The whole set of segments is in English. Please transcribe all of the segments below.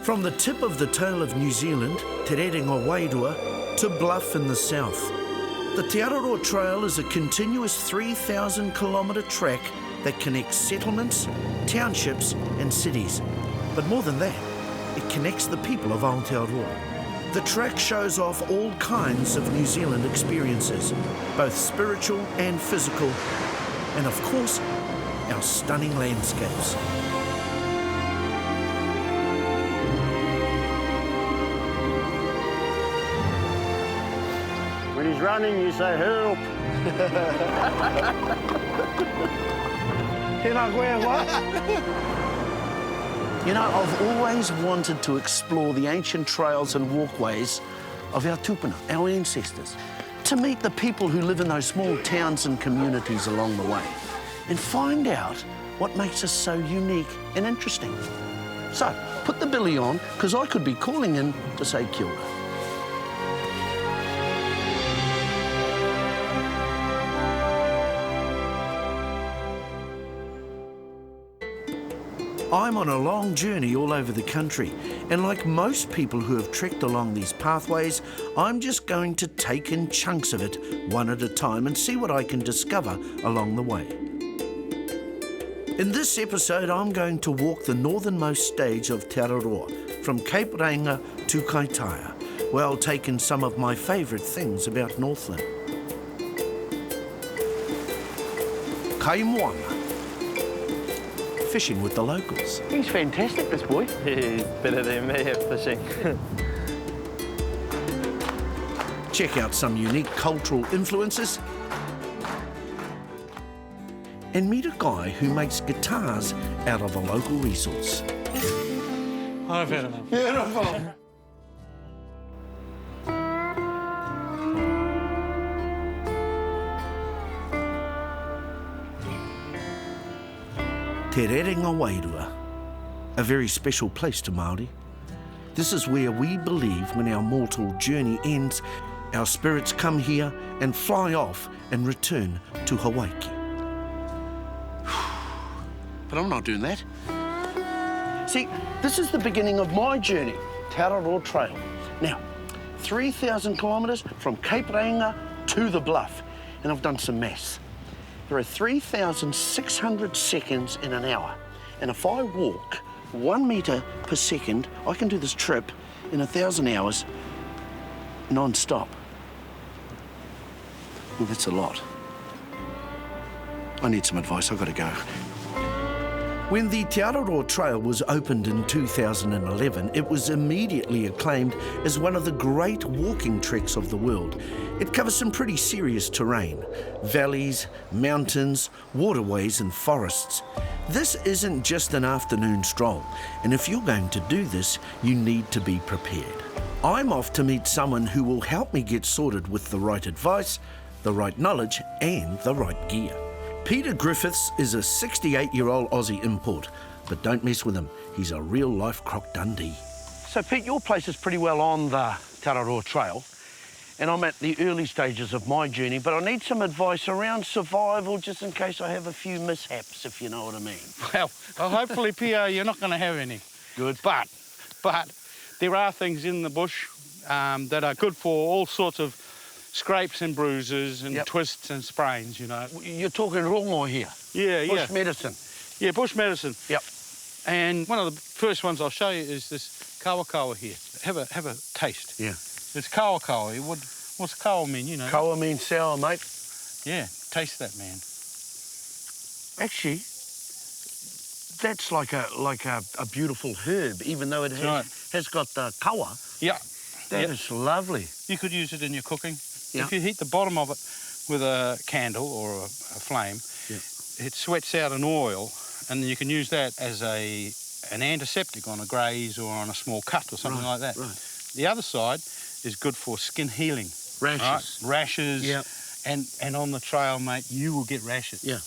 From the tip of the tail of New Zealand, Te Reinga to Bluff in the south, the Te Araroa Trail is a continuous 3,000-kilometre track that connects settlements, townships and cities. But more than that, it connects the people of Aotearoa. The track shows off all kinds of New Zealand experiences, both spiritual and physical, and of course, our stunning landscapes. When he's running, you say, help. You know, I've always wanted to explore the ancient trails and walkways of our tupuna, our ancestors, to meet the people who live in those small towns and communities along the way, and find out what makes us so unique and interesting. So, put the billy on, because I could be calling in to say kia ora. I'm on a long journey all over the country, and like most people who have trekked along these pathways, I'm just going to take in chunks of it one at a time and see what I can discover along the way. In this episode, I'm going to walk the northernmost stage of Te Araroa, from Cape Reinga to Kaitaia, while taking some of my favourite things about Northland. Kaimoana. Fishing with the locals. He's fantastic, this boy. He's better than me at fishing. Check out some unique cultural influences and meet a guy who makes guitars out of a local resource. I've had enough. Beautiful. Te Reinga, a very special place to Māori. This is where we believe when our mortal journey ends, our spirits come here and fly off and return to Hawaii. But I'm not doing that. See, this is the beginning of my journey, Te Araroa Trail. Now, 3,000 kilometres from Cape Reinga to the Bluff, and I've done some maths. There are 3,600 seconds in an hour, and if I walk 1 metre per second, I can do this trip in 1,000 hours non-stop. Well, that's a lot. I need some advice, I've got to go. When the Te Araroa Trail was opened in 2011, it was immediately acclaimed as one of the great walking treks of the world. It covers some pretty serious terrain: valleys, mountains, waterways and forests. This isn't just an afternoon stroll, and if you're going to do this, you need to be prepared. I'm off to meet someone who will help me get sorted with the right advice, the right knowledge and the right gear. Peter Griffiths is a 68-year-old Aussie import, but don't mess with him. He's a real-life Croc Dundee. So, Pete, your place is pretty well on the Te Araroa Trail, and I'm at the early stages of my journey, but I need some advice around survival just in case I have a few mishaps, if you know what I mean. Well, hopefully, Pierre, you're not going to have any. Good. But there are things in the bush that are good for all sorts of scrapes and bruises and twists and sprains, you know. You're talking rongo here? Yeah, bush medicine? Yeah, bush medicine. Yep. And one of the first ones I'll show you is this kawa here. Have a taste. Yeah. It's kawa. What's kawa mean, you know? Kawa means sour, mate. Yeah, taste that, man. Actually, that's like a beautiful herb, even though it has got the kawa. Yeah. That is lovely. You could use it in your cooking. Yeah. If you heat the bottom of it with a candle or a flame, it sweats out an oil, and then you can use that as an antiseptic on a graze or on a small cut or something like that. Right. The other side is good for skin healing. Rashes. Right? Rashes. Yeah. And on the trail, mate, you will get rashes. Yeah.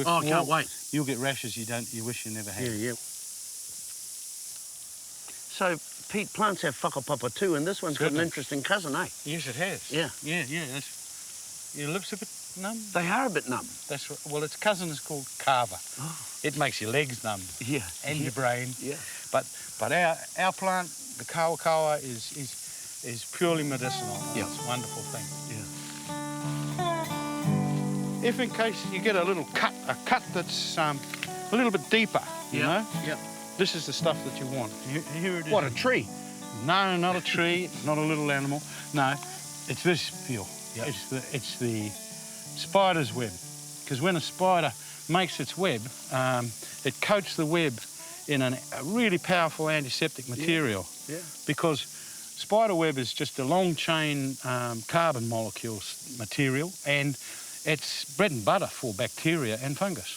I can't wait. You'll get rashes you wish you never had. Yeah. So, Pete, plants have whakapapa too, and this one's got an interesting cousin, eh? Yes, it has. Yeah. Yeah. Your lips a bit numb. They are a bit numb. That's right. Well, its cousin is called kava. Oh. It makes your legs numb. Yeah. And your brain. Yeah. But our plant, the kawa is purely medicinal. Yeah. It's a wonderful thing. Yeah. If in case you get a cut that's a little bit deeper, you know? Yeah. This is the stuff that you want. Here it is. What, a tree? No, not a tree, not a little animal. No, it's this peel. Yep. It's the spider's web. Because when a spider makes its web, it coats the web in a really powerful antiseptic material. Yeah. Because spider web is just a long chain carbon molecules material, and it's bread and butter for bacteria and fungus.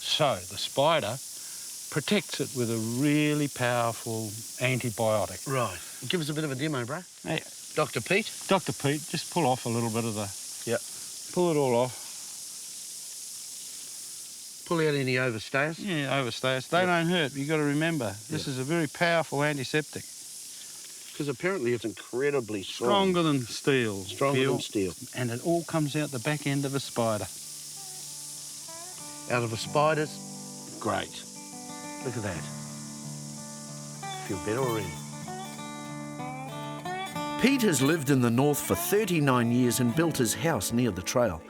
So the spider protects it with a really powerful antibiotic. Right. Give us a bit of a demo, bro. Hey, Dr. Pete? Dr. Pete, just pull off a little bit of the... Yep. Pull it all off. Pull out any overstayers. Yeah, overstayers. They don't hurt. You've got to remember, this is a very powerful antiseptic. Because apparently it's incredibly strong. Stronger than steel. Stronger than steel. And it all comes out the back end of a spider. Out of a spider's? Great. Look at that. Feel better already. Pete has lived in the north for 39 years and built his house near the trail.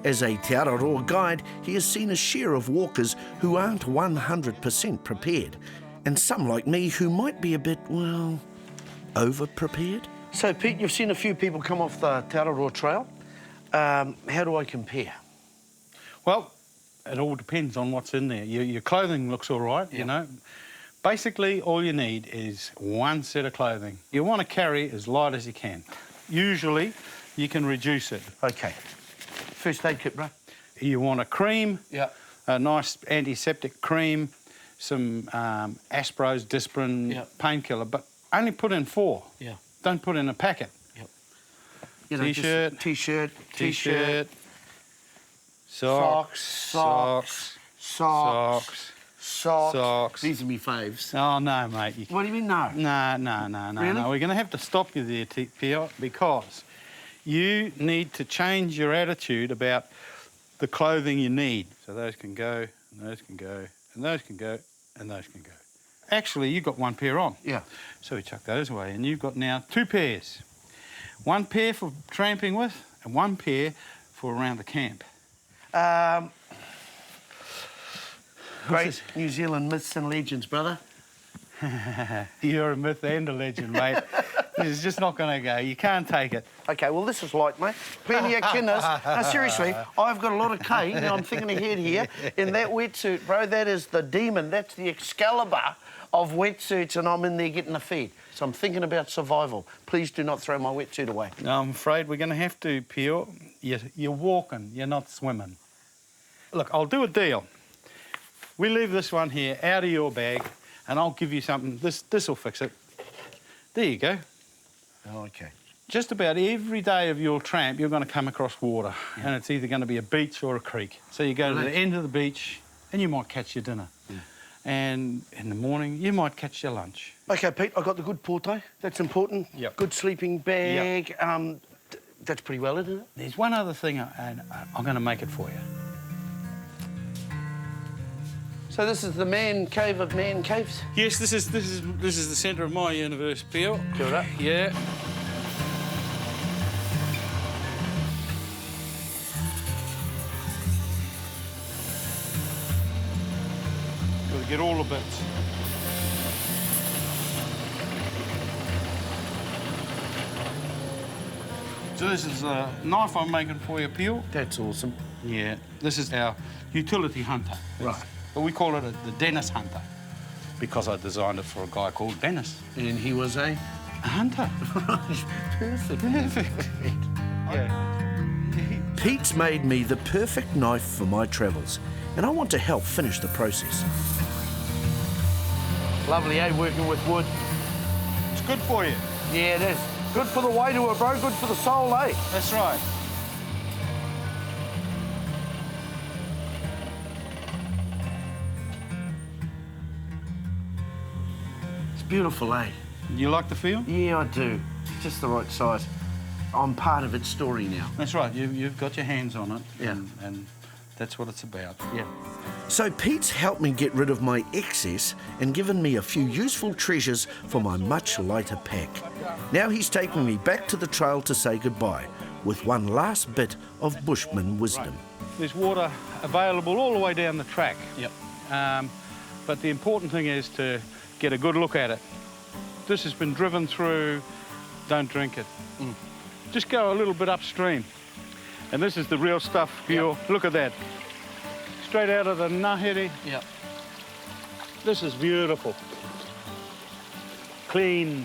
As a Te Araroa guide, he has seen a share of walkers who aren't 100% prepared, and some like me who might be a bit, well, over-prepared. So, Pete, you've seen a few people come off the Te Araroa trail. How do I compare? Well, it all depends on what's in there. Your clothing looks all right, you know. Basically, all you need is one set of clothing. You want to carry as light as you can. Usually, you can reduce it. OK. First aid kit, bro. You want a cream, Yeah. a nice antiseptic cream, some Aspros, Disprin, painkiller, but only put in 4. Yeah. Don't put in a packet. Yep. You know, T-shirt. T-shirt. T-shirt. Socks. Socks. These are me faves. Oh, no, mate. What do you mean, no? No. Really? No. We're going to have to stop you there, Pio, because you need to change your attitude about the clothing you need. So those can go, and those can go, and those can go, and those can go. Actually, you've got 1 pair on. Yeah. So we chuck those away, and you've got now 2 pairs. 1 pair for tramping with, and 1 pair for around the camp. Great New Zealand myths and legends, brother. You're a myth and a legend, mate. This is just not going to go. You can't take it. OK, well, this is light, mate. Plenty of kinners. No, seriously, I've got a lot of cane. Now, I'm thinking ahead here. In that wetsuit, bro, that is the demon. That's the Excalibur of wetsuits, and I'm in there getting a feed. So I'm thinking about survival. Please do not throw my wetsuit away. No, I'm afraid we're going to have to, Pio. You're walking, you're not swimming. Look, I'll do a deal. We leave this one here out of your bag, and I'll give you something. This'll fix it. There you go. Oh, OK. Just about every day of your tramp, you're going to come across water, and it's either going to be a beach or a creek. So you go to the end of the beach, and you might catch your dinner. And in the morning, you might catch your lunch. OK, Pete, I got the good porto. That's important. Yep. Good sleeping bag. Yep. That's pretty well, isn't it? There's one other thing, and I'm going to make it for you. So this is the man cave of man caves? Yes, this is the centre of my universe, Pio. Kia ora. Yeah. Got to get all the bits. So this is a knife I'm making for you, Pio. That's awesome. Yeah. This is our utility hunter. Right. But we call it the Dennis Hunter because I designed it for a guy called Dennis. And he was a hunter. Perfect. Yeah. Pete's made me the perfect knife for my travels, and I want to help finish the process. Lovely, eh, working with wood? It's good for you. Yeah, it is. Good for the wairua, bro. Good for the soul, eh? That's right. It's beautiful, eh? You like the feel? Yeah, I do. It's just the right size. I'm part of its story now. That's right. You've got your hands on it. Yeah. And that's what it's about. Yeah. So Pete's helped me get rid of my excess and given me a few useful treasures for my much lighter pack. Now he's taking me back to the trail to say goodbye with one last bit of bushman wisdom. There's water available all the way down the track. Yep. But the important thing is to get a good look at it. This has been driven through, don't drink it. Just go a little bit upstream. And this is the real stuff, pure. Look at that. Straight out of the Ngāhere. Yep. This is beautiful. Clean,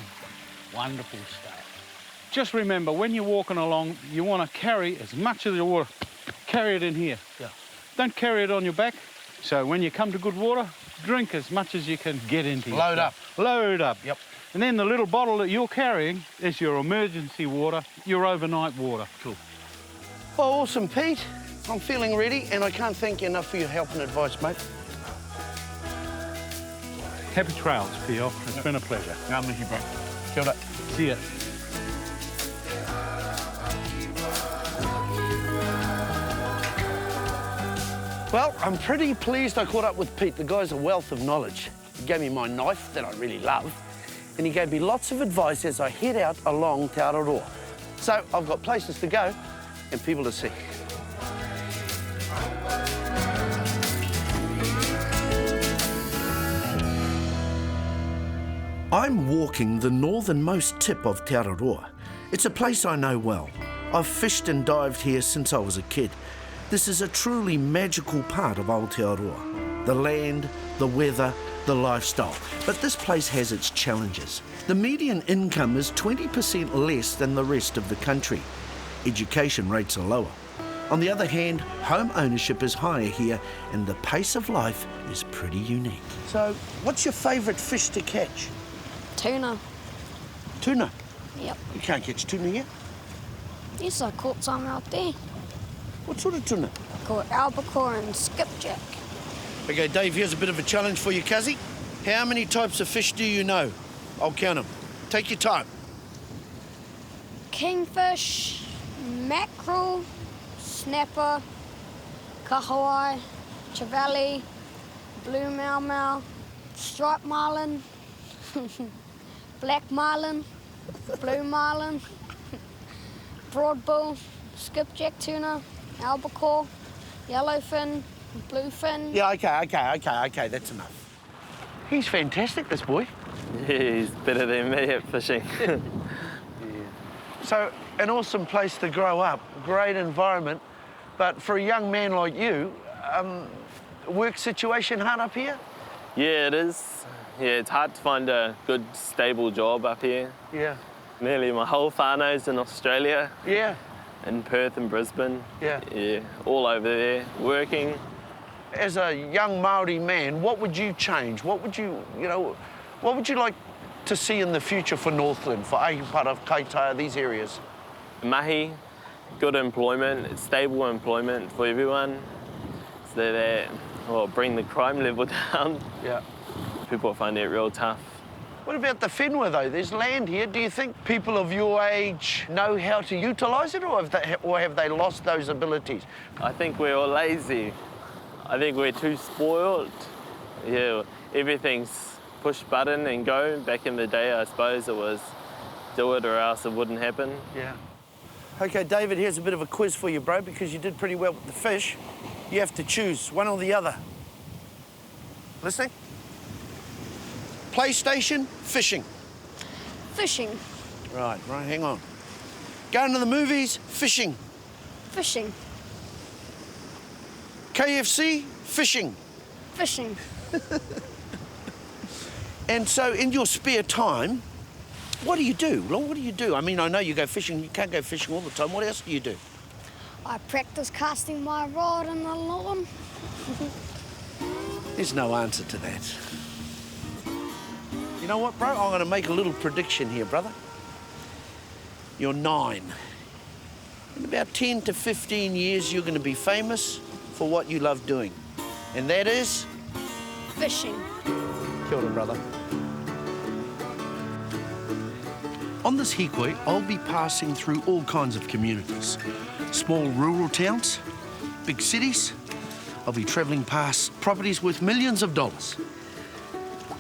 wonderful stuff. Just remember, when you're walking along, you want to carry as much of the water. Carry it in here. Yeah. Don't carry it on your back. So when you come to good water, drink as much as you can get into your Load stuff. Load up. Yep. And then the little bottle that you're carrying is your emergency water, your overnight water. Cool. Well, awesome, Pete. I'm feeling ready, and I can't thank you enough for your help and advice, mate. Happy trails, Pio. It's been a pleasure. I'm with you, bro. Kia ora. See ya. Well, I'm pretty pleased I caught up with Pete. The guy's a wealth of knowledge. He gave me my knife that I really love, and he gave me lots of advice as I head out along Te Araroa. So I've got places to go and people to see. I'm walking the northernmost tip of Te Araroa. It's a place I know well. I've fished and dived here since I was a kid. This is a truly magical part of Aotearoa. The land, the weather, the lifestyle. But this place has its challenges. The median income is 20% less than the rest of the country. Education rates are lower. On the other hand, home ownership is higher here and the pace of life is pretty unique. So, what's your favourite fish to catch? Tuna. Tuna? Yep. You can't catch tuna here. Yes, I caught some out there. What sort of tuna? Caught albacore and skipjack. Okay, Dave, here's a bit of a challenge for you, Cuzzy. How many types of fish do you know? I'll count them. Take your time. Kingfish, mackerel, snapper, kahawai, trevally, blue mau, striped marlin, black marlin, blue marlin, broadbill, skipjack tuna, albacore, yellowfin, bluefin. Yeah, okay, that's enough. He's fantastic, this boy. Yeah, he's better than me at fishing. So, an awesome place to grow up, great environment, but for a young man like you, work situation hard up here? Yeah, it is. Yeah, it's hard to find a good, stable job up here. Yeah. Nearly my whole whānau's in Australia, Yeah. in Perth and Brisbane. Yeah. Yeah, all over there, working. As a young Māori man, what would you change? What would you like to see in the future for Northland, for Ahupara, Kaitaia, these areas? Mahi, good employment, stable employment for everyone. So that bring the crime level down. Yeah. People find it real tough. What about the whenua, though? There's land here. Do you think people of your age know how to utilise it, or have they lost those abilities? I think we're all lazy. I think we're too spoiled. Yeah, everything's push button and go. Back in the day, I suppose it was do it or else it wouldn't happen. Yeah. Okay, David, here's a bit of a quiz for you, bro, because you did pretty well with the fish. You have to choose one or the other. Listening? PlayStation, fishing. Fishing. Right, hang on. Going to the movies, fishing. Fishing. KFC, fishing. Fishing. And so in your spare time, what do you do? Well, what do you do? I mean, I know you go fishing. You can't go fishing all the time. What else do you do? I practice casting my rod in the lawn. There's no answer to that. You know what, bro? I'm going to make a little prediction here, brother. You're 9. In about 10 to 15 years, you're going to be famous for what you love doing. And that is? Fishing. Kia ora, brother. On this hikoi, I'll be passing through all kinds of communities. Small rural towns, big cities. I'll be travelling past properties worth millions of dollars.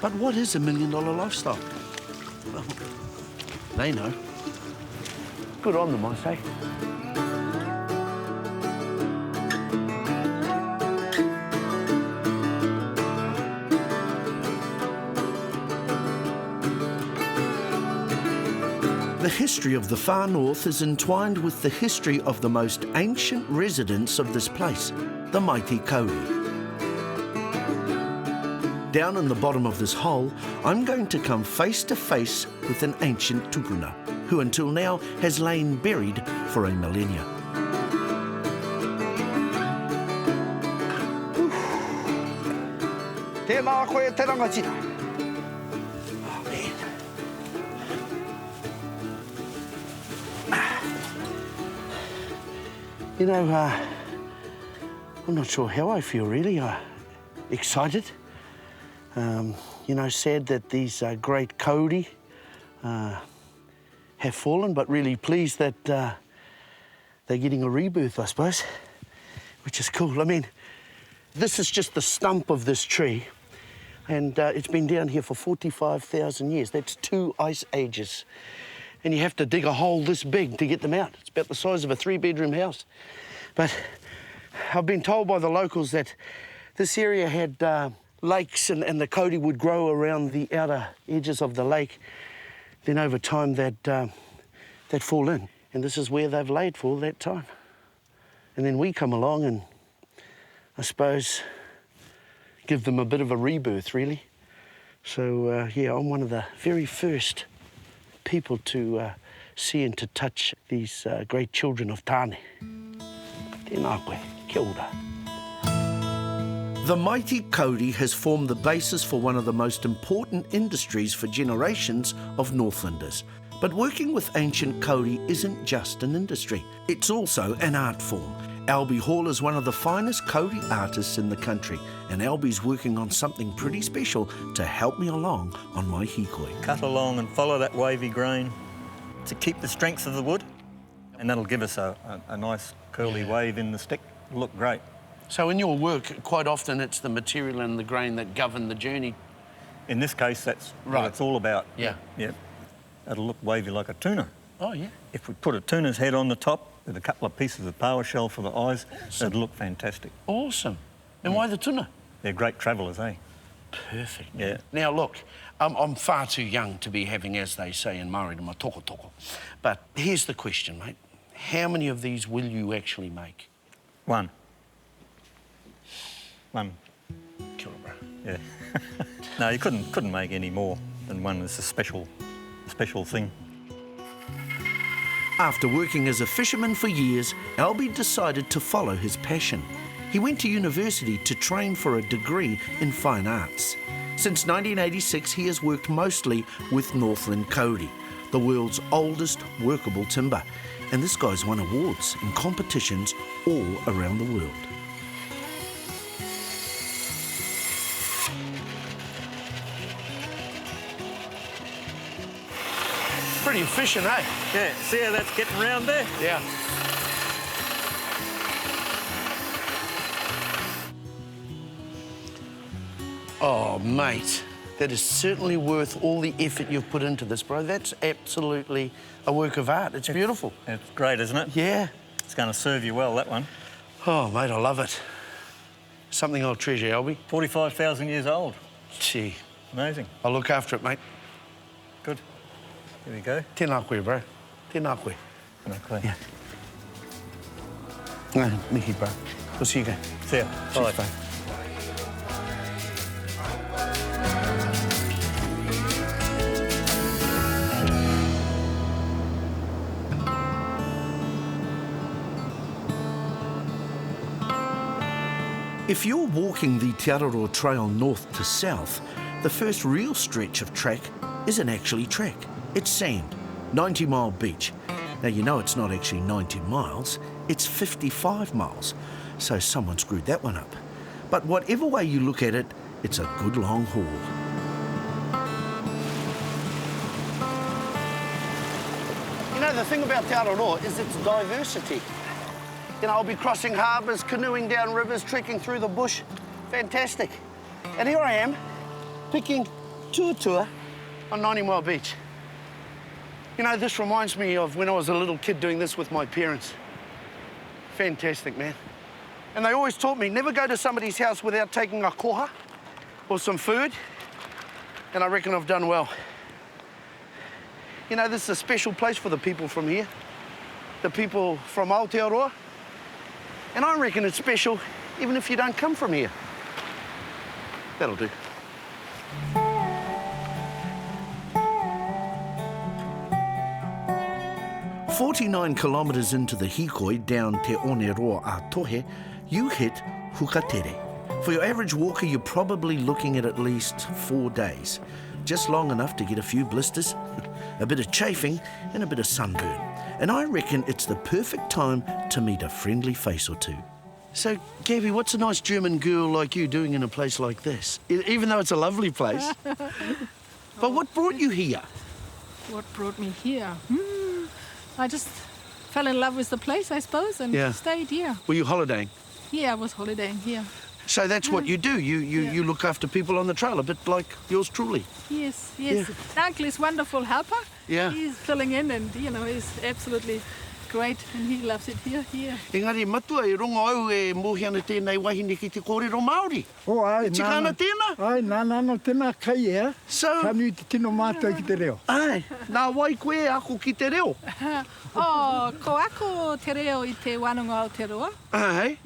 But what is a $1 million lifestyle? Well, they know. Good on them, I say. The history of the far north is entwined with the history of the most ancient residents of this place, the mighty Kauri. Down in the bottom of this hole, I'm going to come face to face with an ancient tupuna, who until now has lain buried for a millennia. Tēnā koe te rangatira. Oh, man. You know, I'm not sure how I feel, really. Excited. You know, sad that these great kauri have fallen, but really pleased that they're getting a rebirth, I suppose, which is cool. I mean, this is just the stump of this tree, and it's been down here for 45,000 years. That's 2 ice ages. And you have to dig a hole this big to get them out. It's about the size of a 3-bedroom house. But I've been told by the locals that this area had lakes and the kauri would grow around the outer edges of the lake. Then over time they'd fall in. And this is where they've laid for all that time. And then we come along and, I suppose, give them a bit of a rebirth, really. So, yeah, I'm one of the very first people to see and to touch these great children of Tāne. Tēnā koe, kia ora. The mighty kauri has formed the basis for one of the most important industries for generations of Northlanders. But working with ancient kauri isn't just an industry, it's also an art form. Albie Hall is one of the finest kauri artists in the country, and Albie's working on something pretty special to help me along on my hikoi. Cut along and follow that wavy grain to keep the strength of the wood, and that'll give us a nice curly wave in the stick. It'll look great. So in your work, quite often it's the material and the grain that govern the journey. In this case, that's Right. what it's all about. Yeah. Yeah. It'll look wavy like a tuna. Oh, yeah. If we put a tuna's head on the top with a couple of pieces of power shell for the eyes, it'll look fantastic. Awesome. And why the tuna? They're great travellers, eh? Perfect. Yeah. Now, look, I'm far too young to be having, as they say in Māori, my toko toko. But here's the question, mate. How many of these will you actually make? One. Kia ora, bro. Yeah. No, you couldn't make any more than one. It's a special thing. After working as a fisherman for years, Albie decided to follow his passion. He went to university to train for a degree in fine arts. Since 1986, he has worked mostly with Northland kauri, the world's oldest workable timber. And this guy's won awards in competitions all around the world. Pretty efficient, eh? Yeah, see how that's getting round there? Yeah. Oh, mate, that is certainly worth all the effort you've put into this, bro. That's absolutely a work of art. It's beautiful. It's great, isn't it? Yeah. It's going to serve you well, that one. Oh, mate, I love it. Something I'll treasure, Albie. 45,000 years old. Gee. Amazing. I'll look after it, mate. Good. Here we go. Tēnā koe, bro. Tēnā koe. Okay. Yeah. No, mihi, bro. We'll see you again. See ya. Cheers, Bye. bro. If you're walking the Te Araroa Trail north to south, the first real stretch of track isn't actually track. It's sand, 90-mile beach. Now, you know it's not actually 90 miles, it's 55 miles. So someone screwed that one up. But whatever way you look at it, it's a good long haul. know, the thing about Te Araroa is its diversity. You know, I'll be crossing harbours, canoeing down rivers, trekking through the bush. Fantastic. And here I am, picking tuatua on 90 Mile Beach. You know, this reminds me of when I was a little kid doing this with my parents. Fantastic, man. And they always taught me, never go to somebody's house without taking a koha or some food. And I reckon I've done well. You know, this is a special place for the people from here, the people from Aotearoa. And I reckon it's special even if you don't come from here. That'll do. "49 kilometres into the hikoi down Te Oneroa a Tohe, you hit Hukatere. For your average walker, you're probably looking at least 4 days. Just long enough to get a few blisters, a bit of chafing and a bit of sunburn. And I reckon it's the perfect time to meet a friendly face or two." So, Gabby, what's a nice German girl like you doing in a place like this? Even though it's a lovely place. But what brought you here? What brought me here? I just fell in love with the place, I suppose, and stayed here. Were you holidaying? Yeah, I was holidaying here. So that's what you do. You look after people on the trail, a bit like yours truly. Yes, yes. Yeah. Uncle is wonderful helper. Yeah. He's filling in and, you know, he's absolutely great and he loves it here. Engari matua e rongo au e mohiana tēnei wahine ki te kōrero Māori. O ai, Tikana tēnā? Ai, nāna tēnā kai ea. So, Kanu te tino mātou ki te reo. ai, nā wai koe ako ki te reo. Oh, ko ako te reo I te wānanga Aotearoa. Ai.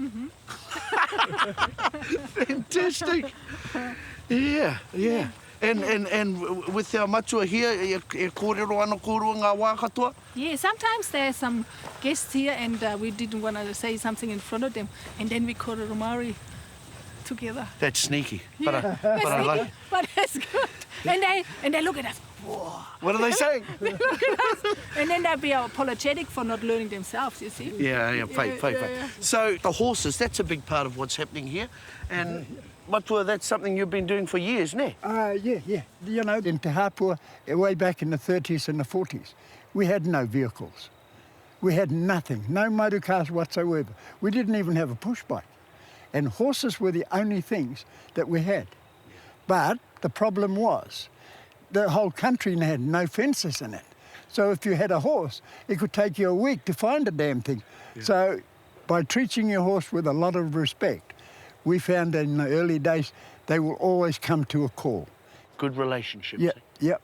Fantastic. Yeah. And with our matua here, e kōrero ana kōrua ngā wā katoa? Yeah, sometimes there's some guests here and we didn't want to say something in front of them and then we call it Maori together. That's sneaky. Yeah. But I like it. But it's good. And they look at us. Whoa. What are they saying? They look at us. And then they'll be apologetic for not learning themselves, you see. Yeah, fake. So the horses, that's a big part of what's happening here. And matua, that's something you've been doing for years, ne? Yeah. You know, in Te Hapua, way back in the 30s and the 40s, we had no vehicles. We had nothing, no motor cars whatsoever. We didn't even have a push bike. And horses were the only things that we had. But the problem was, the whole country had no fences in it. So if you had a horse, it could take you a week to find a damn thing. Yeah. So by treating your horse with a lot of respect, we found that in the early days, they will always come to a call. Good relationships. Yep.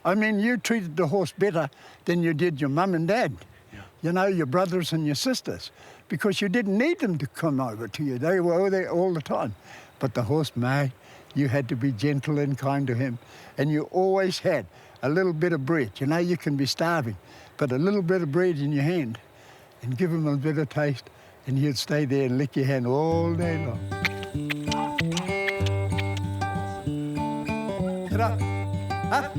I mean, you treated the horse better than you did your mum and dad. Yeah. You know, your brothers and your sisters, because you didn't need them to come over to you. They were there all the time. But the horse, mate, you had to be gentle and kind to him. And you always had a little bit of bread. You know, you can be starving, but a little bit of bread in your hand and give him a bit of taste, and he'd stay there and lick your hand all day long. Get up. Huh?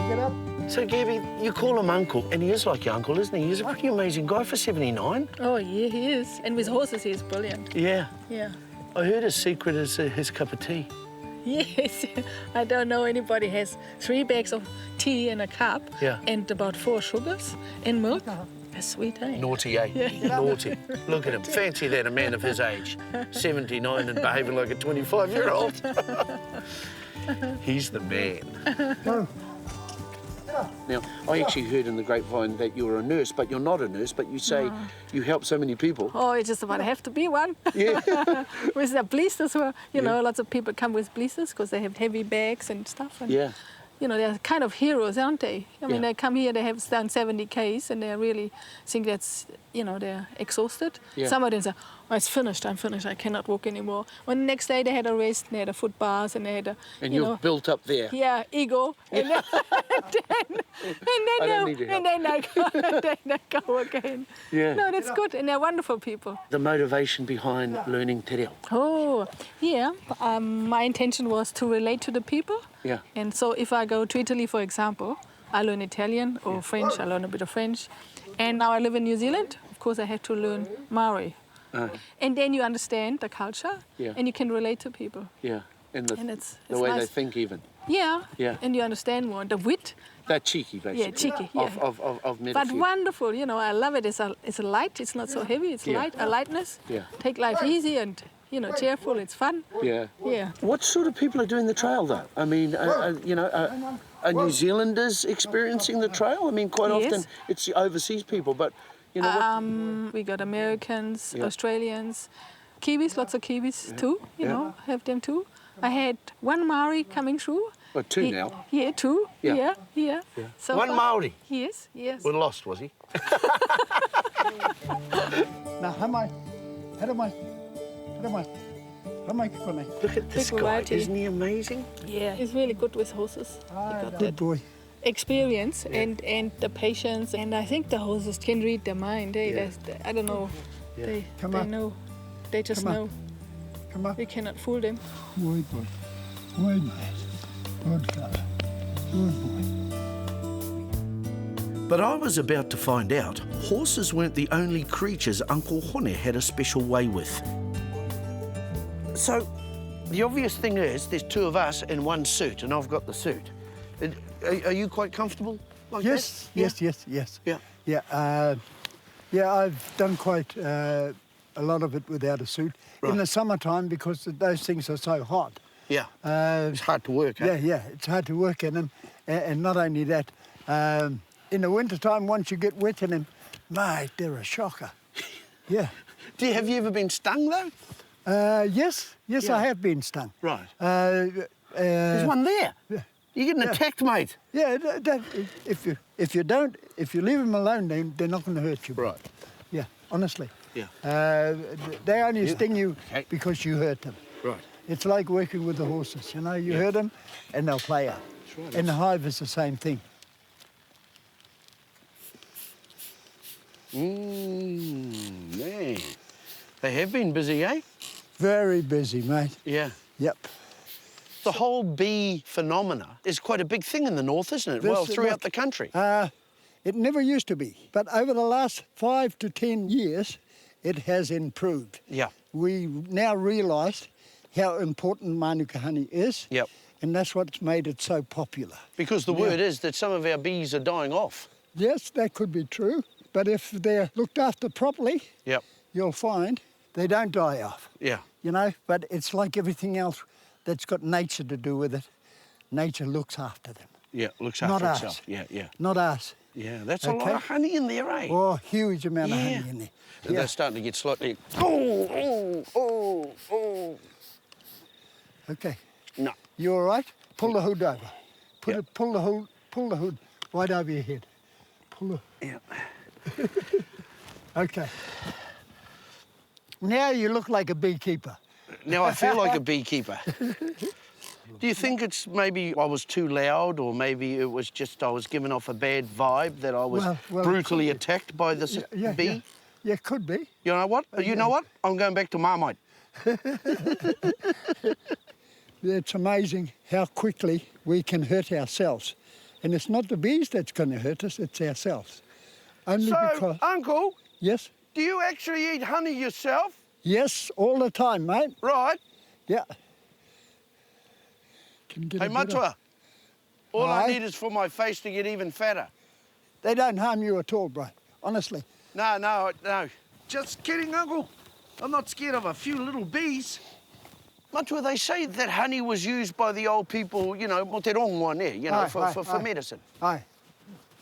Get up. So, Gabby, you call him uncle, and he is like your uncle, isn't he? He's a pretty amazing guy for 79. Oh, yeah, he is. And with horses, he's brilliant. Yeah. Yeah. I heard his secret is his cup of tea. Yes. I don't know anybody has 3 bags of tea in a cup and about 4 sugars and milk. That's sweet, eh? Naughty, eh? Yeah. Naughty. Look at him. Fancy that, a man of his age. 79 and behaving like a 25-year-old. He's the man. Now, I actually heard in the grapevine that you're a nurse, but you're not a nurse, but you say you help so many people. Oh, it's just about have to be one. Yeah. With the blisters, you know, lots of people come with blisters because they have heavy bags and stuff. And, you know, they're kind of heroes, aren't they? I mean, they come here, they have done 70 Ks, and they really think that's, you know, they're exhausted. Yeah. Some of them say, oh, it's finished, I'm finished, I cannot walk anymore. Well, the next day they had a rest, and they had a foot bars, and they had a, and you're built up there. Yeah, ego. And then they go again. Yeah. No, that's good, and they're wonderful people. The motivation behind learning te reo. Oh, yeah. My intention was to relate to the people. Yeah. And so if I go to Italy, for example, I learn Italian or French, I learn a bit of French. And now I live in New Zealand, of course I have to learn Maori. And then you understand the culture and you can relate to people. Yeah. And And it's the way they nice. think even. Yeah. Yeah. And you understand more. The wit. They're cheeky, basically. Yeah, cheeky. Yeah. Of But Metaphor. wonderful, you know, I love it. It's a light, it's not so heavy, it's Yeah. light, a lightness. Yeah. Take life easy and, you know, cheerful, it's fun. Yeah. Yeah. What sort of people are doing the trail, though? I mean, you know, are New Zealanders experiencing the trail? I mean, quite Yes. often it's the overseas people, but, you know, We got Americans, Yeah. Australians, Kiwis, lots of Kiwis too, you Yeah. know, have them too. I had one Maori coming through. well, two now. Yeah, two. Yeah. Yeah. So One far- Maori. Yes, yes. Well, lost, was he? Now, how am I? Look at this Big guy. variety. Isn't he amazing? Yeah, he's really good with horses. He got Good that boy. experience and the patience, and I think the horses can read their mind. I don't know. They Come they on. know. They just Come on. know. Come on. We cannot fool them. Good boy. Good mate. Good fella. Good boy. But I was about to find out horses weren't the only creatures Uncle Hone had a special way with. So, the obvious thing is there's two of us in one suit, and I've got the suit. Are you quite comfortable like Yes, that? yes. Yeah. Yeah, I've done quite a lot of it without a suit. Right. In the summertime, because those things are so hot. Yeah. It's hard to work, eh? Yeah, it's hard to work in them. And not only that, in the wintertime, once you get wet in them, mate, they're a shocker. Yeah. Have you ever been stung, though? Yes, Yeah. I have been stung. Right. There's one there. Yeah. You're getting attacked, mate. Yeah, if you leave them alone, they're not going to hurt you. Right. Yeah, honestly. Yeah. They only sting you Okay. because you hurt them. Right. It's like working with the horses, you know. You hurt them, and they'll play up. right. And the hive is the same thing. Man. They have been busy, eh? Very busy, mate. Yeah. Yep. The whole bee phenomena is quite a big thing in the north, isn't it? Well, throughout the country. It never used to be, but over the last 5 to 10 years, it has improved. Yeah. We now realise how important Manuka honey is. Yep. And that's what's made it so popular. Because the word is that some of our bees are dying off. Yes, that could be true, but if they're looked after properly, Yep. you'll find they don't die off. Yeah. You know, but it's like everything else that's got nature to do with it. Nature looks after them, Yeah, looks Not after us. itself. Yeah, yeah. not us. Yeah, that's a lot Okay. of honey in there, eh? Oh, huge amount of Yeah. honey in there. And Yeah. they're starting to get slightly... Oh. Okay. No. You all right? Pull the hood over. Yep. Pull the hood right over your head. Pull the... Yeah. Okay. Now you look like a beekeeper. Now I feel like a beekeeper. Do you think it's maybe I was too loud, or maybe it was just I was giving off a bad vibe that I was Well, brutally attacked by this bee? Yeah, could be. You know what? You know what? I'm going back to Marmite. It's amazing how quickly we can hurt ourselves. And it's not the bees that's going to hurt us, it's ourselves. Only because... Uncle, Yes? do you actually eat honey yourself? Yes, all the time, mate. Right. Yeah. Can get Hey, a bit of- Matua, all I Aye. need is for my face to get even fatter. They don't harm you at all, bro. Honestly. No. Just kidding, Uncle. I'm not scared of a few little bees. Matua, they say that honey was used by the old people, you know, mo te rongoa ne, you know, for medicine. Aye.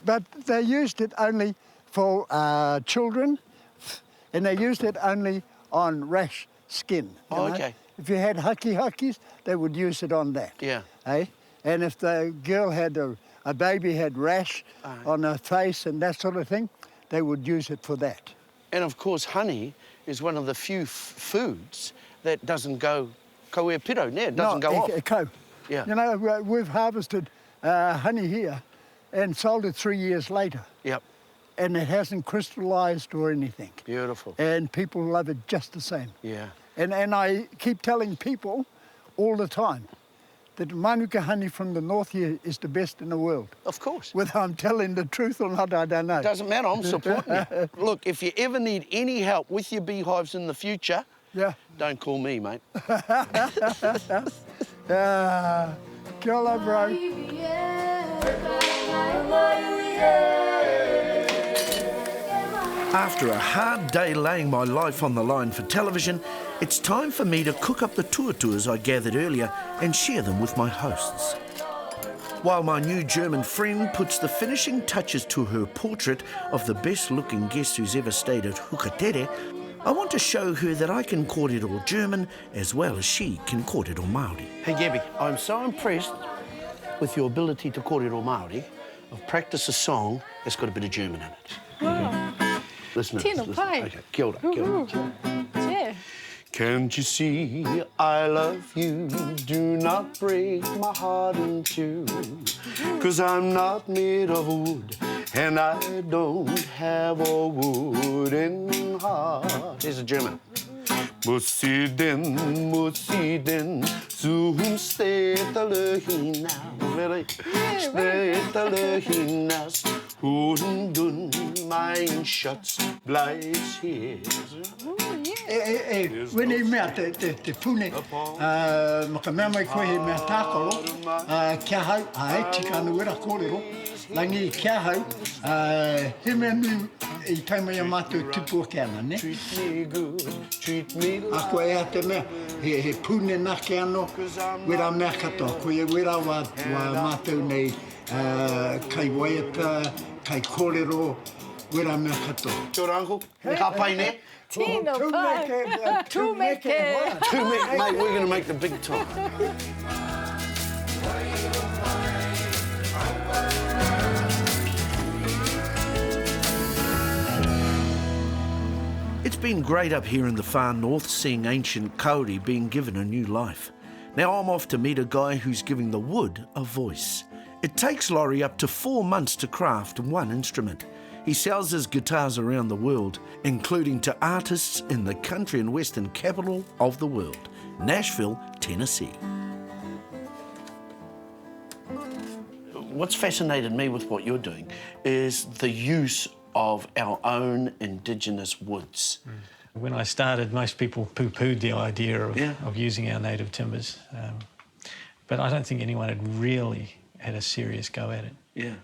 But they used it only for children, and they used it only on rash skin. you Oh, know. okay. If you had hucky-huckies, they would use it on that. Yeah. Eh? And if the girl had a baby had rash on her face and that sort of thing, they would use it for that. And of course, honey is one of the few foods that doesn't go ko e piro, ne? It doesn't go off. Yeah. You know, we've harvested honey here and sold it 3 years later, Yep. and it hasn't crystallised or anything. Beautiful. And people love it just the same. Yeah. And I keep telling people all the time that Manuka honey from the north here is the best in the world. Of course. Whether I'm telling the truth or not, I don't know. Doesn't matter, I'm supporting you. Look, if you ever need any help with your beehives in the future, Yeah. don't call me, mate. Kia ora, bro. After a hard day laying my life on the line for television, it's time for me to cook up the tuatuas I gathered earlier and share them with my hosts. While my new German friend puts the finishing touches to her portrait of the best-looking guest who's ever stayed at Hukatere, I want to show her that I can kōrero German as well as she can kōrero Māori. Hey Gabby, I'm so impressed with your ability to kōrero Māori. I've practiced a song that's got a bit of German in it. Wow. Listen to Tino this. pai. Okay, kia ora, kia ora. Yeah. Can't you see I love you? Do not break my heart in two. 'Cause I'm not made of wood, and I don't have a wooden heart. Here's a German. Musiden, zum städtele hinaus, städtele hinaus, und mein Schatz bleibt hier. Wene mea te pune, maka mea mai koe he mea tākoro, kia hau, ai, tika anu ira kōrero, langi kia hau, he mea nui I taimai a mātou tupua ke ana, ne? A koe ea te mea, he pune nake ano, wera mea katoa, koe wera wa mātou nei kai waiata, kai kōrero, wera mea katoa. Kia ora, uncle. Ka pai ne? Tino pai. Tūmeke. Mate, we're going to make the big time. It's been great up here in the far north seeing ancient kauri being given a new life. Now I'm off to meet a guy who's giving the wood a voice. It takes Laurie up to 4 months to craft one instrument. He sells his guitars around the world, including to artists in the country and western capital of the world, Nashville, Tennessee. What's fascinated me with what you're doing is the use of our own indigenous woods. When I started, most people poo-pooed the idea of using our native timbers. But I don't think anyone had really had a serious go at it. Yeah.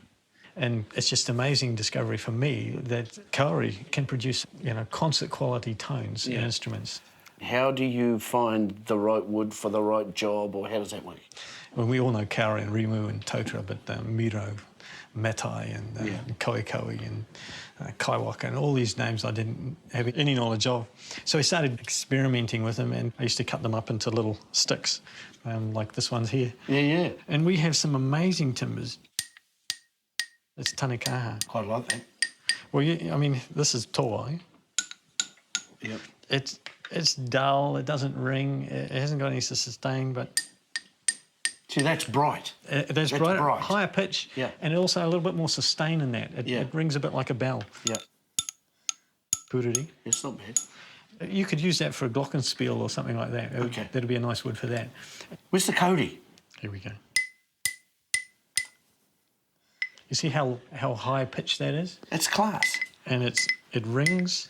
And it's just amazing discovery for me that kauri can produce, concert quality tones in instruments. How do you find the right wood for the right job, or how does that work? Well, we all know kauri and rimu and totra, but miro, matai and koikoi and kaiwaka and all these names I didn't have any knowledge of. So I started experimenting with them, and I used to cut them up into little sticks, like this one's here. Yeah. And we have some amazing timbers. It's tanikaha. Quite like that. Well, this is towai. Yep. It's dull, it doesn't ring, it hasn't got any sustain, but... See, that's bright. That's bright. Higher pitch, and also a little bit more sustain in that. It rings a bit like a bell. Yeah. Puriri. It's not bad. You could use that for a glockenspiel or something like that. Okay. That'd be a nice wood for that. Where's the kauri? Here we go. You see how high pitched that is? It's class. And it rings.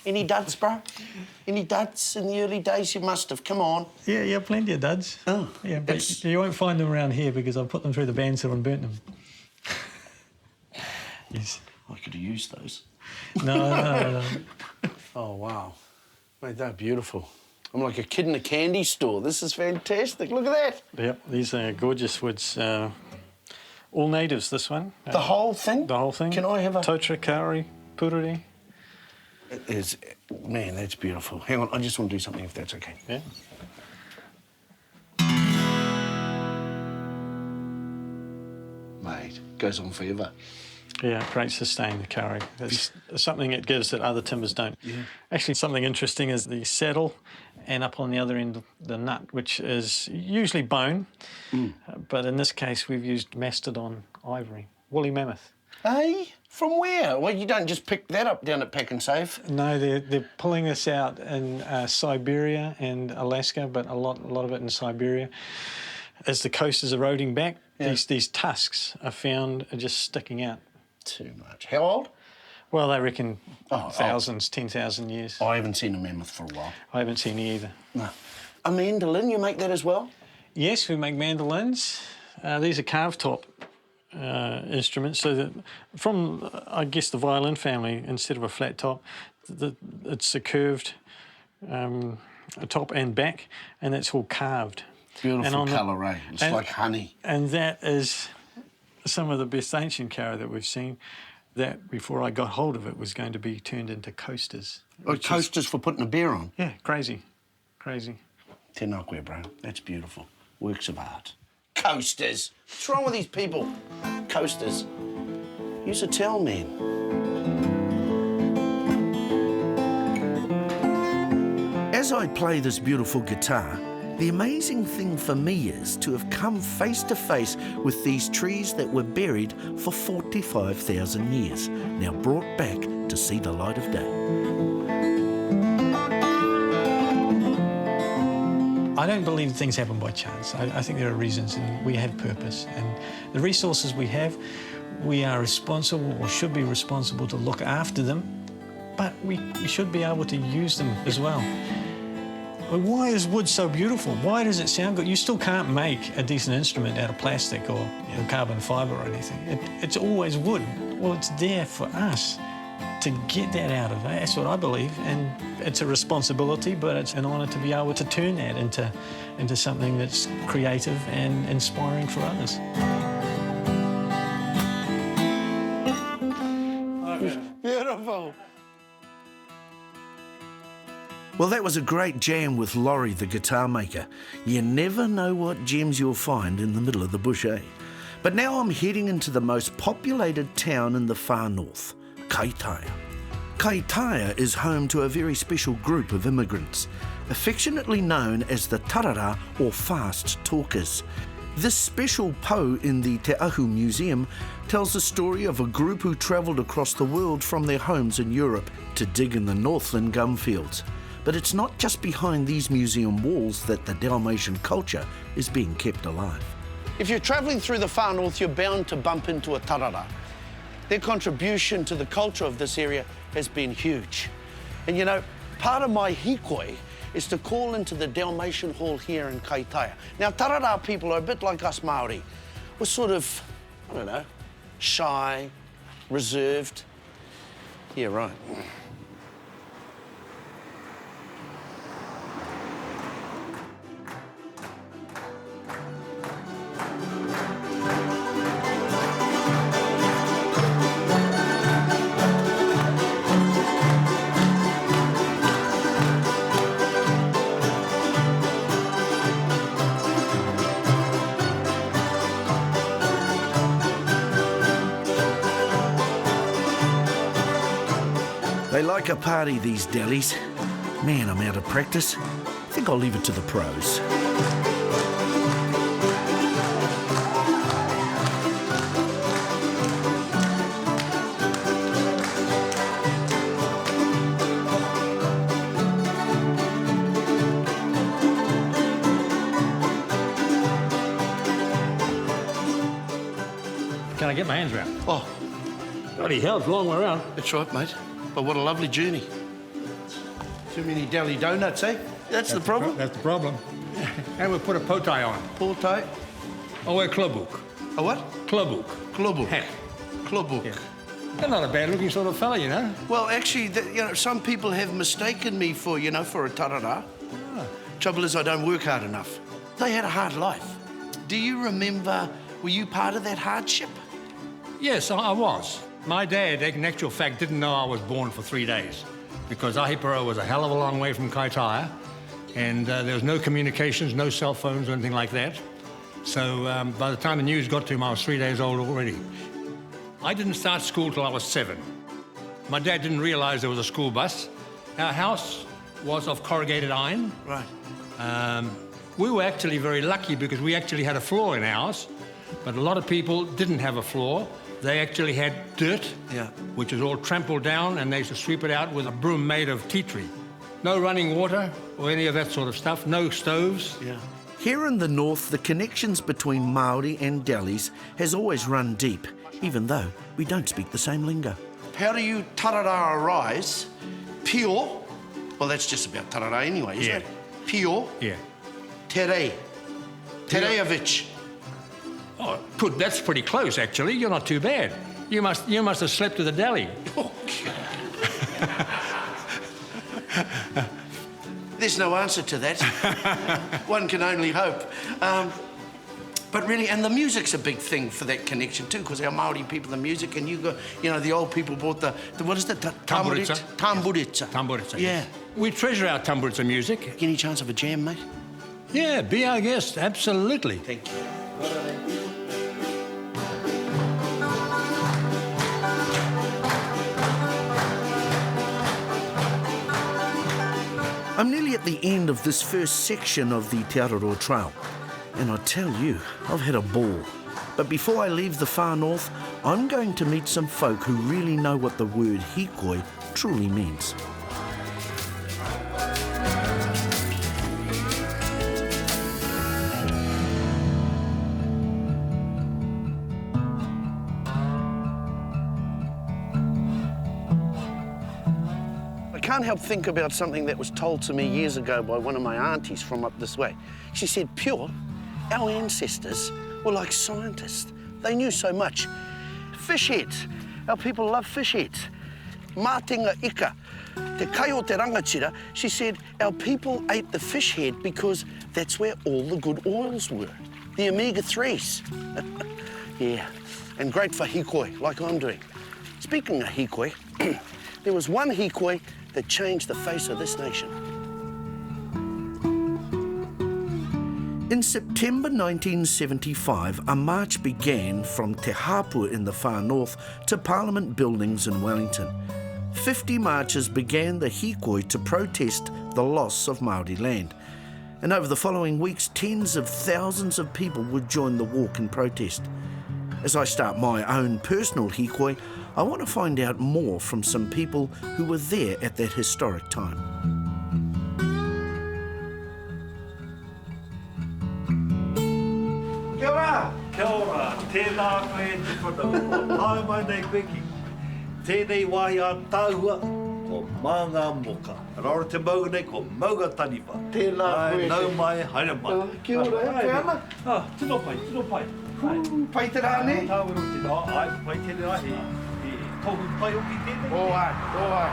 Any duds, bro? Any duds in the early days? You must have. Come on. Yeah, plenty of duds. Oh. Yeah, but you won't find them around here because I've put them through the bandsaw and burnt them. Yes. I could have used those. No. Oh, wow. Mate, they're beautiful. I'm like a kid in a candy store. This is fantastic. Look at that. Yep, these are gorgeous woods. All natives, this one. The whole thing? The whole thing. Can I have a... Totra, kauri, puriri. It is... Man, that's beautiful. Hang on, I just want to do something if that's okay. Yeah. Mate, goes on forever. Yeah, great sustain, the kauri. It's something it gives that other timbers don't. Yeah. Actually, something interesting is the saddle and up on the other end, the nut, which is usually bone. But in this case, we've used mastodon ivory, woolly mammoth. Hey? From where? Well, you don't just pick that up down at Pack and Save. No, they're pulling this out in Siberia and Alaska, but a lot of it in Siberia. As the coast is eroding back, these tusks are found just sticking out. Too much. How old? Well, they reckon thousands, 10,000 years. I haven't seen a mammoth for a while. I haven't seen any either. No. A mandolin, you make that as well? Yes, we make mandolins. These are carved top instruments, so that from, I guess, the violin family, instead of a flat top, it's a curved top and back, and that's all carved. Beautiful colour, eh? It's like honey. And that is some of the best ancient kara that we've seen. That, before I got hold of it, was going to be turned into coasters. Oh, coasters for putting a beer on? Yeah, crazy. Crazy. Te nakwe, bro. That's beautiful. Works of art. Coasters. What's wrong with these people? Coasters. Use a tell, man. As I play this beautiful guitar, the amazing thing for me is to have come face to face with these trees that were buried for 45,000 years, now brought back to see the light of day. I don't believe things happen by chance. I think there are reasons, and we have purpose. And the resources we have, we are responsible, or should be responsible, to look after them, but we should be able to use them as well. But why is wood so beautiful? Why does it sound good? You still can't make a decent instrument out of plastic or carbon fibre or anything. It's always wood. Well, it's there for us to get that out of it. That's what I believe, and it's a responsibility, but it's an honour to be able to turn that into something that's creative and inspiring for others. Beautiful. Well, that was a great jam with Laurie, the guitar maker. You never know what gems you'll find in the middle of the bush, eh? But now I'm heading into the most populated town in the far north, Kaitaia. Kaitaia is home to a very special group of immigrants, affectionately known as the tarara, or fast talkers. This special po in the Te Ahu Museum tells the story of a group who travelled across the world from their homes in Europe to dig in the Northland gum fields. But it's not just behind these museum walls that the Dalmatian culture is being kept alive. If you're travelling through the far north, you're bound to bump into a tarara. Their contribution to the culture of this area has been huge. And you know, part of my hikoi is to call into the Dalmatian Hall here in Kaitaia. Now, tarara people are a bit like us Māori. We're sort of, I don't know, shy, reserved. Yeah, right. They like a party, these delis. Man, I'm out of practice. I think I'll leave it to the pros. Can I get my hands around? Oh, Bloody hell, it's a long way around. that's right, mate. But what a lovely journey. Too many deli donuts, eh? That's the problem. That's the problem. And we'll put a bow tie on. Poor tie. I'll wear klobuk. A what? Klobuk. Klobuk. Hat. Klobuk. Yeah. You're not a bad-looking sort of fella, you know. Well, actually, some people have mistaken me for, for a tarara. Ah. Trouble is, I don't work hard enough. They had a hard life. Do you remember, were you part of that hardship? Yes, I was. My dad, in actual fact, didn't know I was born for 3 days because Araroa was a hell of a long way from Kaitaia, and there was no communications, no cell phones or anything like that. So by the time the news got to him, I was 3 days old already. I didn't start school till I was 7. My dad didn't realise there was a school bus. Our house was of corrugated iron. Right. We were actually very lucky because we actually had a floor in ours, but a lot of people didn't have a floor. They actually had dirt, which was all trampled down, and they used to sweep it out with a broom made of tea tree. No running water or any of that sort of stuff, no stoves. Yeah. Here in the north, the connections between Māori and Dalis has always run deep, even though we don't speak the same lingo. How do you tarara arise? Pio, well, that's just about tarara anyway, isn't it? Pio. Yeah. Tereyevich. Oh, that's pretty close, actually. You're not too bad. You must have slept with a deli. There's no answer to that. One can only hope. But really, and the music's a big thing for that connection too, because our Māori people, the music, and the old people brought the what is it? Tamburitsa. Tamburitsa. Yeah. Yes. We treasure our tamburitsa music. Any chance of a jam, mate? Yeah, be our guest, absolutely. Thank you. I'm nearly at the end of this first section of the Te Araroa Trail, and I tell you, I've had a ball. But before I leave the far north, I'm going to meet some folk who really know what the word hikoi truly means. I can't help think about something that was told to me years ago by one of my aunties from up this way. She said, Pure, our ancestors were like scientists. They knew so much. Fish heads. Our people love fish heads. Mātenga ika. Te kai o te rangatira, she said, our people ate the fish head because that's where all the good oils were. The omega-3s. Yeah, and great for hikoi, like I'm doing. Speaking of hikoi, there was one hikoi that changed the face of this nation. In September 1975, a march began from Te Hapua in the far north to Parliament buildings in Wellington. 50 marchers began the hikoi to protest the loss of Māori land. And over the following weeks, tens of thousands of people would join the walk in protest. As I start my own personal hikoi, I want to find out more from some people who were there at that historic time. Kia ora! Kia ora! Tēnā koe te whanau. Hai mai nei koe ki. Tēnei wai a tāhua, ko maunga moka. Rāra te maunga nei, ko maunga taniwha. Tēnā koe. Nau mai, haere mai. Kia ora, e whiana? Tino pai, tino pai. Pai te rā ne? Tāwero te rā, ai, pai te rā he. Tohu pai o ki tēnei. O ai, o ai.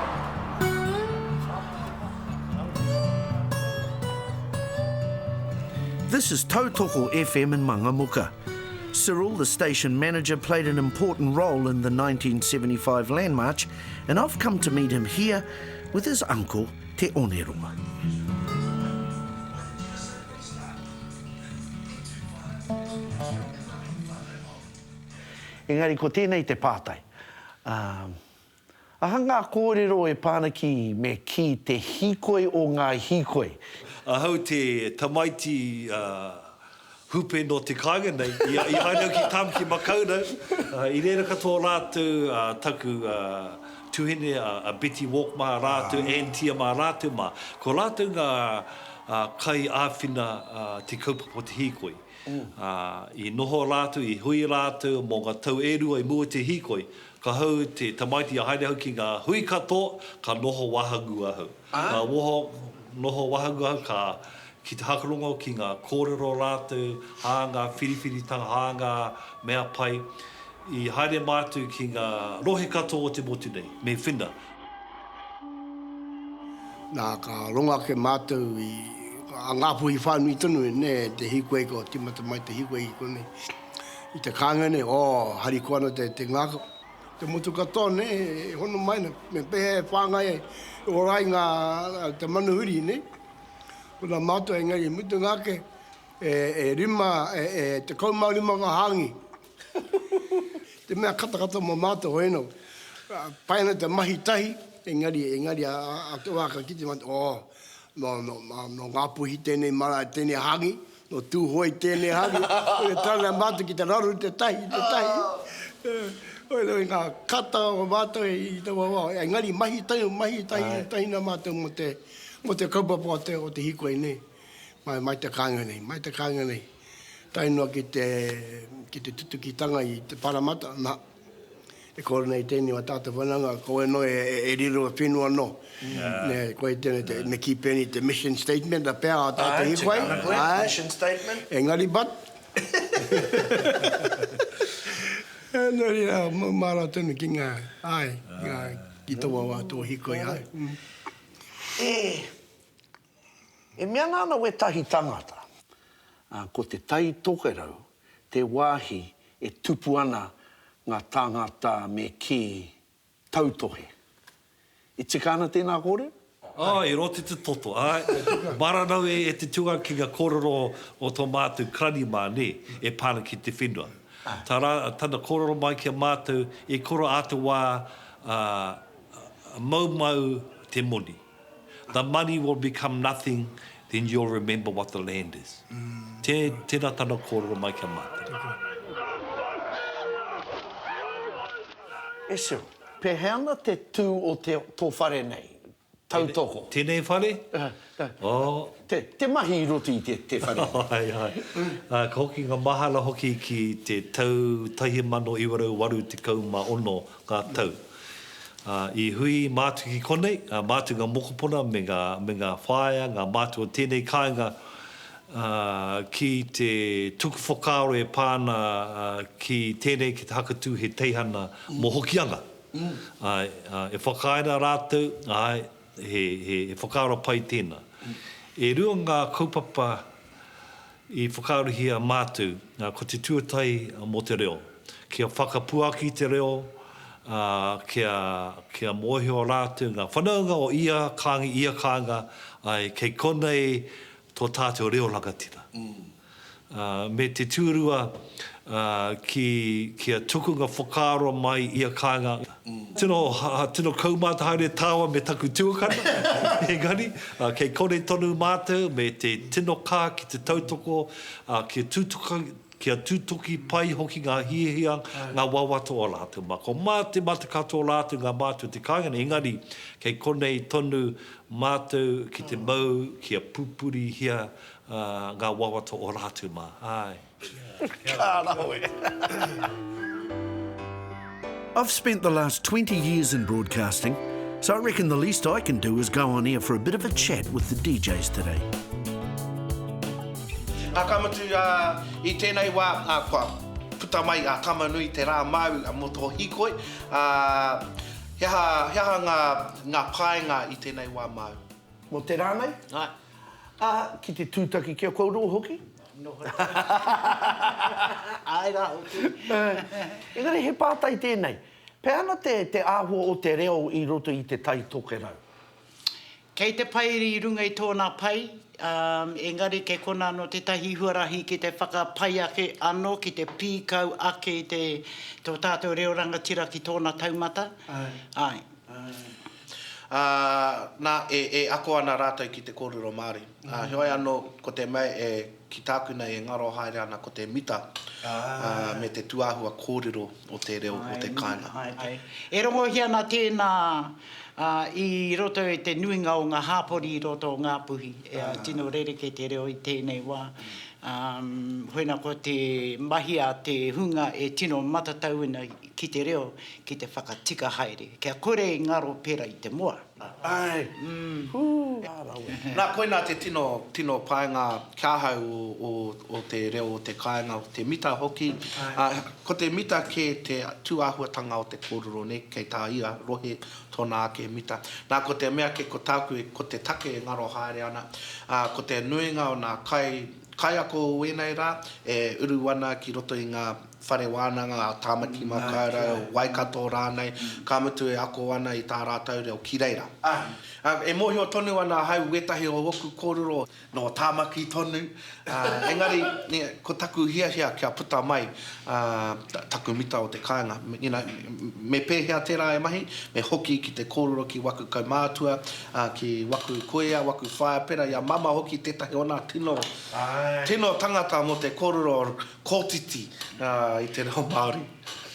This is Tautoko FM in Mangamuka. Cyril, the station manager, played an important role in the 1975 Land March, and I've come to meet him here with his uncle, Te Oneroa. Engari, ko tēnei te pātai. Aha ngā kōrero e pānaki me ki te hikoi o ngā hikoi. Ahau te tamaiti hupe no te kāinga nei. I hainau ki tāmki makaurau. I reira katoa rātou taku tuhene a Betty Walk mā rātou, Antia mā rātou mā. Ko rātou ngā kai āwhina te kaupapa te hikoi. I noho rātou, I hui rātou, mō ngā tau erua I mua te hikoi, ka hau te tamaiti a haere hau ki ngā hui katoa, ka noho wahagu ahau. Ka noho wahagu ahau, ki te hakarongo ki ngā kōrero rātou, hā ngā whiriwhiritanga, hā ngā mea pai, I haere mātou ki ngā rohe katoa o te motu nei, me whina. Nā ka ronga ke mātou a ngāpu I whānui tonu e ne, te hikoi ko timata mai te hikoi I kone. I te kānga ne, hari koana te ngāko. Te motu katoa ne, hono mai na, me pehe whāngai o rai ngā te manuhuri ne. Kuna mātou e ngai mutu ngāke, e rima, te kaumau ka hāngi. Te mea katakata mō mātou hoeno. Paina te mahi tahi, engari a te wāka ki te mātou, no ngā puhi tēnei mara, tēnei hangi, no tūhoi tēnei hangi, o tāna mātou ki te raru te tahi. O ngā kata o mātou I te wawa, engari mahi tahi na mātou mo te kaupapa o te hikoi nei, mai te kānga nei. Tainua ki te tutukitanga I te paramata, nā. E kore nei tēnei wa tātou whananga, koe no e riro whenua no. Ne, koe tēnei me ki pēni te mission statement, a pēr a tātou i koe. Mission statement. Engari bat. Nori rā, mara tēnu ki ngā, ngā ki toa wā tō hikoi ai. E mea nāna we tahi tangata, ko te tai tokerau, te wāhi e tupu ana ngā tangata me ki tautohe. I tika ana tēnā kore? I roti te toto. Maranau e te tuanga ki ngā kororo o tō mātou krani māne e pāna ki te whenua. Tana kororo mai ki a mātou e koro atu wā mau te moni. The money will become nothing, then you'll remember what the land is. Tēnā tana kororo mai ki a mātou. Eseo, peheana te tū o tō whare nei, tautoko. Tēnei whare? Te mahi i roti i te whare. Ka hoki ngā mahala hoki ki te tau 1948 ngā tau. I hui mātu ki konei, mātu ngā mokopuna me ngā whaia, ngā mātu o tēnei kāinga ki te tuku whakaaro e pāna ki tēnei ki te hakatū he teihana mohokianga. E whakaina rātou, he whakaaro pai tēnā. E rua ngā kaupapa i whakaaro hia mātu, ko te tuatai mo te reo. Kia whakapuaki te reo, kia mohio rātou, ngā whanaunga o ia kānga, kei konei tō tātou reo rangatira. Me te tūrua kia tukunga whakaaro mai ia kānga. Tino kaumata haere tāua me taku tuakana. Engari, kei kore tonu mātou me te tino kā ki te tautoko, kia tūtoki pai hoki ngā hiehia, ngā wawato o rātou. Ko mate katoa rātou ngā mātou te kāinga. Engari, kei konei tonu mātou ki te mau, kia pupuri hia ngā wawato o rātou mā. I've spent the last 20 years in broadcasting, so I reckon the least I can do is go on air for a bit of a chat with the DJs today. A kamatu I tēnei wā, kua puta mai a kamanui te rā mau a mo tō hikoi. Heha ngā paenga I tēnei wā mau. Mo te rā nei? Ki te tūtaki kia kouroa hoki? No. Ai rā hoki. Engari he pātai tēnei. Peana te āhua o te reo I roto I te tai tokerau? Kei te pai I runga I tōna pai, engari ke kona no te tahi huarahi ki te whakapai ake anō, ki te pīkau ake tō tātou reo rangatira ki tōna taumata. Ai. Nā ako ana rātou ki te kōrero Māori. Hoi anō ko te mai ki tāku nei ngaro haere ana ko te mita me te tuahua kōrero o te reo o te kāinga. E rongo hiana tēnā I roto I te nuinga o ngā hāpori I roto o ngā puhi. Tino rereke te reo I tēnei wā. Hoina ko te mahi a te hunga e tino matatauina ki te reo ki te whakatika haere. Kia kore ngaro pera I te moa. Ai. Nā koina te tino paenga kāhau o te reo o te kāinga o te mita hoki. Ko te mita ke te tuahuatanga o te kōrero ne kei tā ia rohe tōna ake mita. Nā ko te mea ke ko tāku ko te take e ngaro haere ana. Ko te nuinga o nā kai ako wenei rā, uru ana ki roto I ngā whare wānanga, tāmaki makaura, waikato rānei, ka mutu e ako ana I tā rātou reo ki reira. E mohi o tonu ana hau wetahi o woku kōrero no tāmaki tonu. Engari, ko taku hiahia kia puta mai taku mita o te kāinga. Me pēhea tērā e mahi, me hoki ki te kōrero ki waku kaumātua, ki waku koea, waku whaepera, ia mama hoki tētahi o nā tino tangata mo te kōrero kōtiti I te reo Māori.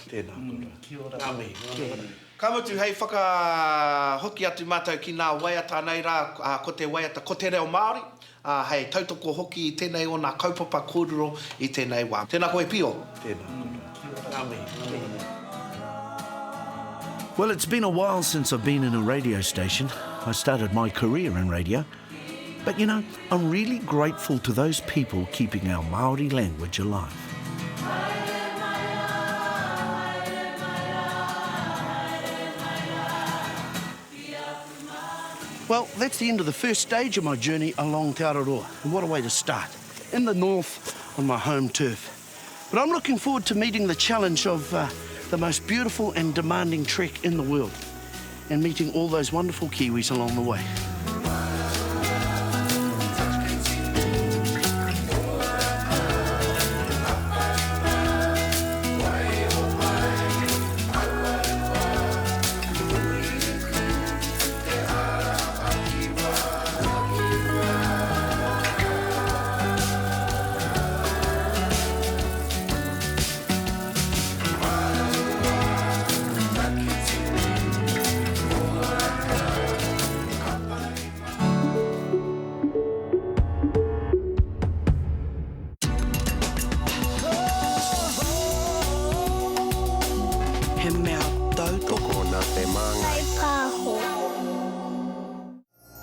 Tēnā kura. Kia ora. Kia ora. Ka mutu hei hoki atu mātou ki nā waiata nei rā, ko te waiata, ko te reo Māori, hei tautoko hoki I tēnei o nā kaupapa kōrero I tēnei wā. Tēnā koe pio. Tēnā kura. Kia ora. Well, it's been a while since I've been in a radio station. I started my career in radio. But you know, I'm really grateful to those people keeping our Māori language alive. Well, that's the end of the first stage of my journey along Te Araroa. And what a way to start. In the north, on my home turf. But I'm looking forward to meeting the challenge of the most beautiful and demanding trek in the world, and meeting all those wonderful Kiwis along the way.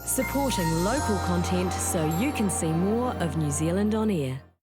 Supporting local content so you can see more of New Zealand on air.